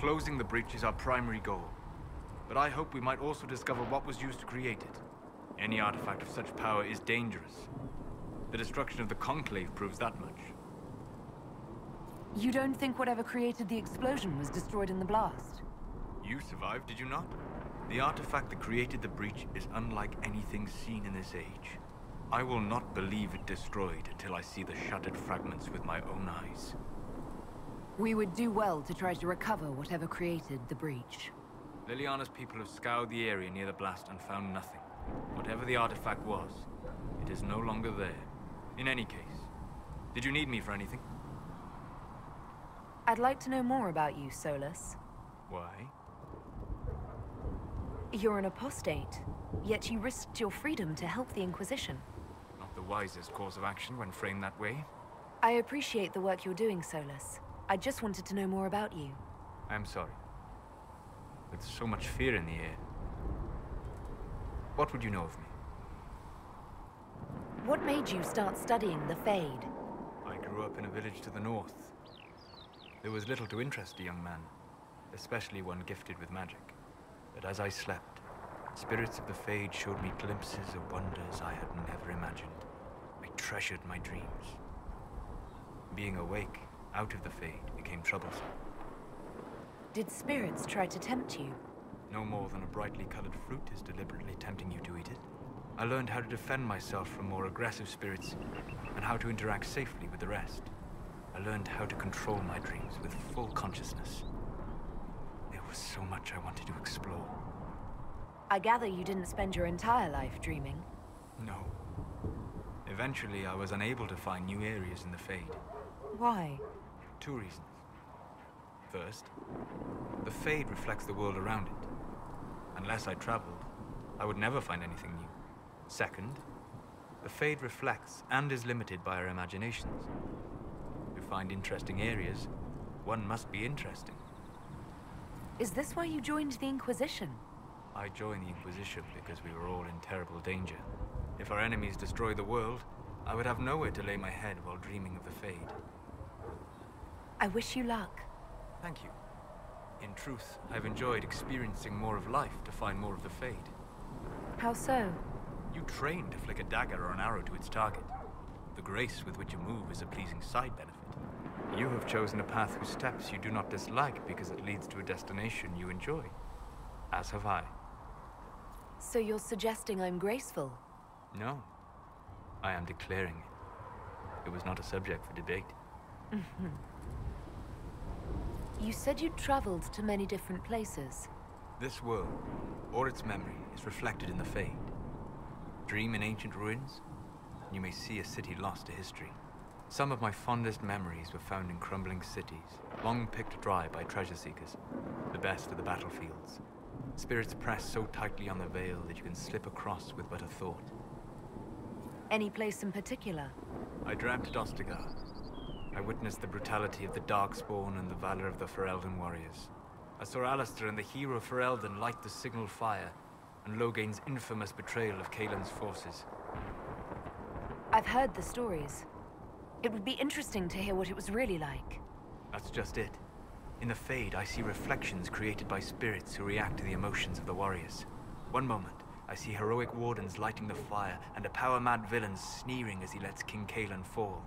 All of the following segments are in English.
Closing the breach is our primary goal. But I hope we might also discover what was used to create it. Any artifact of such power is dangerous. The destruction of the Conclave proves that much. You don't think whatever created the explosion was destroyed in the blast? You survived, did you not? The artifact that created the breach is unlike anything seen in this age. I will not believe it destroyed until I see the shattered fragments with my own eyes. We would do well to try to recover whatever created the breach. Liliana's people have scoured the area near the blast and found nothing. Whatever the artifact was, it is no longer there. In any case, did you need me for anything? I'd like to know more about you, Solas. Why? You're an apostate, yet you risked your freedom to help the Inquisition. Not the wisest course of action when framed that way. I appreciate the work you're doing, Solas. I just wanted to know more about you. I'm sorry. With so much fear in the air. What would you know of me? What made you start studying the Fade? I grew up in a village to the north. There was little to interest a young man, especially one gifted with magic. But as I slept, spirits of the Fade showed me glimpses of wonders I had never imagined. I treasured my dreams. Being awake, out of the Fade, became troublesome. Did spirits try to tempt you? No more than a brightly colored fruit is deliberately tempting you to eat it. I learned how to defend myself from more aggressive spirits, and how to interact safely with the rest. I learned how to control my dreams with full consciousness. There was so much I wanted to explore. I gather you didn't spend your entire life dreaming. No. Eventually, I was unable to find new areas in the Fade. Why? 2 reasons. First, the Fade reflects the world around it. Unless I traveled, I would never find anything new. Second, the Fade reflects and is limited by our imaginations. To find interesting areas, one must be interesting. Is this why you joined the Inquisition? I joined the Inquisition because we were all in terrible danger. If our enemies destroyed the world, I would have nowhere to lay my head while dreaming of the Fade. I wish you luck. Thank you. In truth, I've enjoyed experiencing more of life to find more of the Fade. How so? You train to flick a dagger or an arrow to its target. The grace with which you move is a pleasing side benefit. You have chosen a path whose steps you do not dislike because it leads to a destination you enjoy. As have I. So you're suggesting I'm graceful? No. I am declaring it. It was not a subject for debate. You said you'd traveled to many different places. This world, or its memory, is reflected in the Fade. Dream in ancient ruins, and you may see a city lost to history. Some of my fondest memories were found in crumbling cities, long picked dry by treasure seekers, the best of the battlefields. Spirits press so tightly on the veil that you can slip across with but a thought. Any place in particular? I dreamt Dostigar. I witnessed the brutality of the Darkspawn and the valor of the Ferelden warriors. I saw Alistair and the hero Ferelden light the signal fire, and Logain's infamous betrayal of Kaelin's forces. I've heard the stories. It would be interesting to hear what it was really like. That's just it. In the Fade, I see reflections created by spirits who react to the emotions of the warriors. One moment, I see heroic wardens lighting the fire, and a power-mad villain sneering as he lets King Kaelin fall.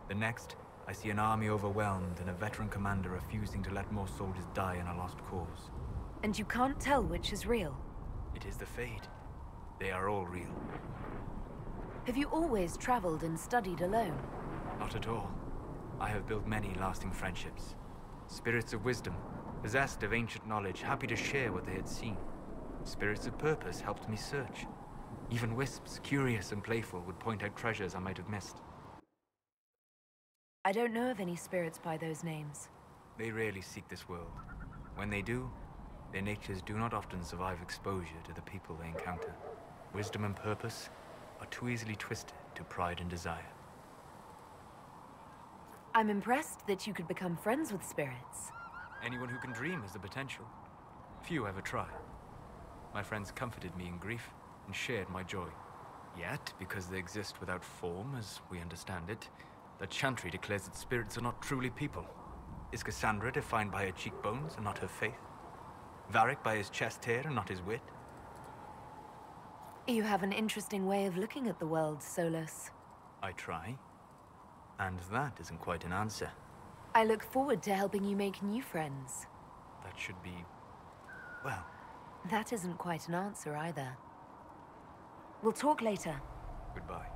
The next, I see an army overwhelmed and a veteran commander refusing to let more soldiers die in a lost cause. And you can't tell which is real? It is the Fade. They are all real. Have you always traveled and studied alone? Not at all. I have built many lasting friendships. Spirits of wisdom, possessed of ancient knowledge, happy to share what they had seen. Spirits of purpose helped me search. Even wisps, curious and playful, would point out treasures I might have missed. I don't know of any spirits by those names. They rarely seek this world. When they do, their natures do not often survive exposure to the people they encounter. Wisdom and purpose are too easily twisted to pride and desire. I'm impressed that you could become friends with spirits. Anyone who can dream has the potential. Few ever try. My friends comforted me in grief and shared my joy. Yet, because they exist without form, as we understand it, the Chantry declares that spirits are not truly people. Is Cassandra defined by her cheekbones and not her faith? Varric by his chest hair and not his wit? You have an interesting way of looking at the world, Solas. I try. And that isn't quite an answer. I look forward to helping you make new friends. That should be... well... That isn't quite an answer either. We'll talk later. Goodbye.